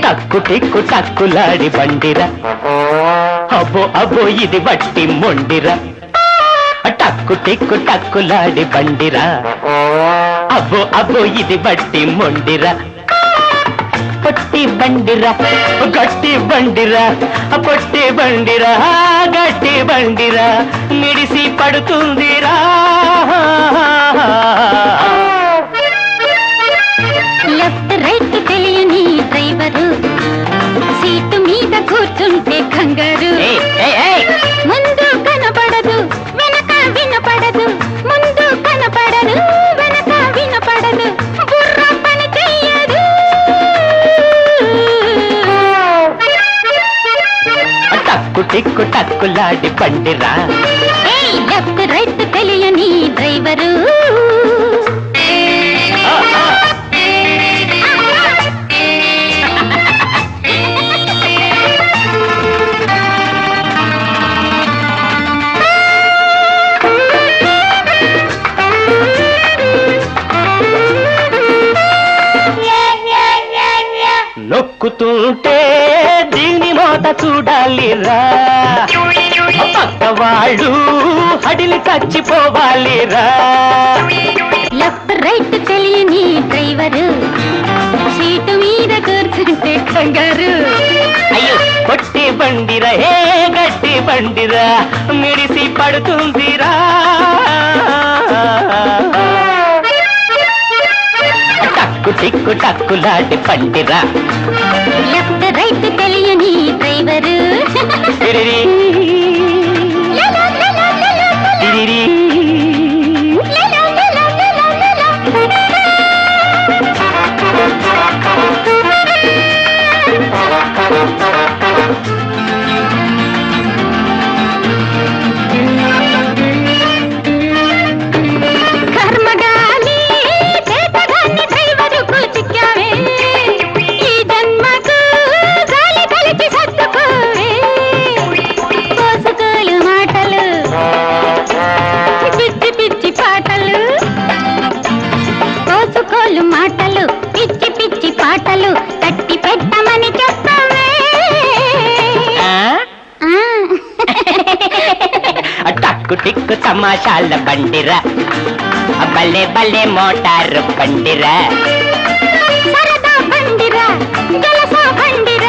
Tuck టిక్కు టక్కులాడి బండిరా, అబ్బో అబ్బో ఇది బట్టి మొండిరా. టక్కు టిక్కు టక్కులాడి బండిరా, అబ్బో అబ్బో ఇది బట్టి మొండిరా. పొట్టి బండిరా గట్టి బండిరా, పొట్టి బండిరా గట్టి బండిరా, మిడిసి పడుతుందిరా. లెఫ్ట్ రైట్ తెలియని డ్రైవరు, సీటు మీద కూర్చుంటే కంగారు. ముందు కనపడదు వెనక వినపడదు, ముందు కనపడదు వెనక వినపడదు, బుర్ర పని చెయ్యదు. టక్కు టిక్కు టక్కులాడి బండిరా, లెఫ్ట్ రైట్ తెలియని డ్రైవరు. నొక్కుతుంటే దీని మోత చూడాలిరా, పక్క వాళ్ళు హడిలి చచ్చిపోవాలిరా. లెఫ్ట్ రైట్ తెలియని డ్రైవరు, సీటు మీద కూర్చుంటే కంగారు. అయ్యో పొట్టి బండిరా ఏ గట్టి బండిరా, మిడిసి పడుతుందిరా. టక్కు టిక్కు టక్కులాడి బండిరా, లెఫ్ట్ రైట్ తెలియని డ్రైవరు. తిరిరి తిరిరి. కర్మగాలి చేతగాని డ్రైవరుకు చిక్కావే, ఈ జన్మకు గాలి కలిసి సర్దుకోవే. కోసుకోలు మాటలు పిచ్చి పిచ్చి పాటలు, కోసుకోలు మాటలు పిచ్చి పిచ్చి పాటలు, కట్టి పెట్టమని చెప్పవే. టక్కు టిక్కు తమాషాల బండిరా, బల్లే బల్లే మోటారు బండిరా. సరదా బండిరా జలసా బండిరా.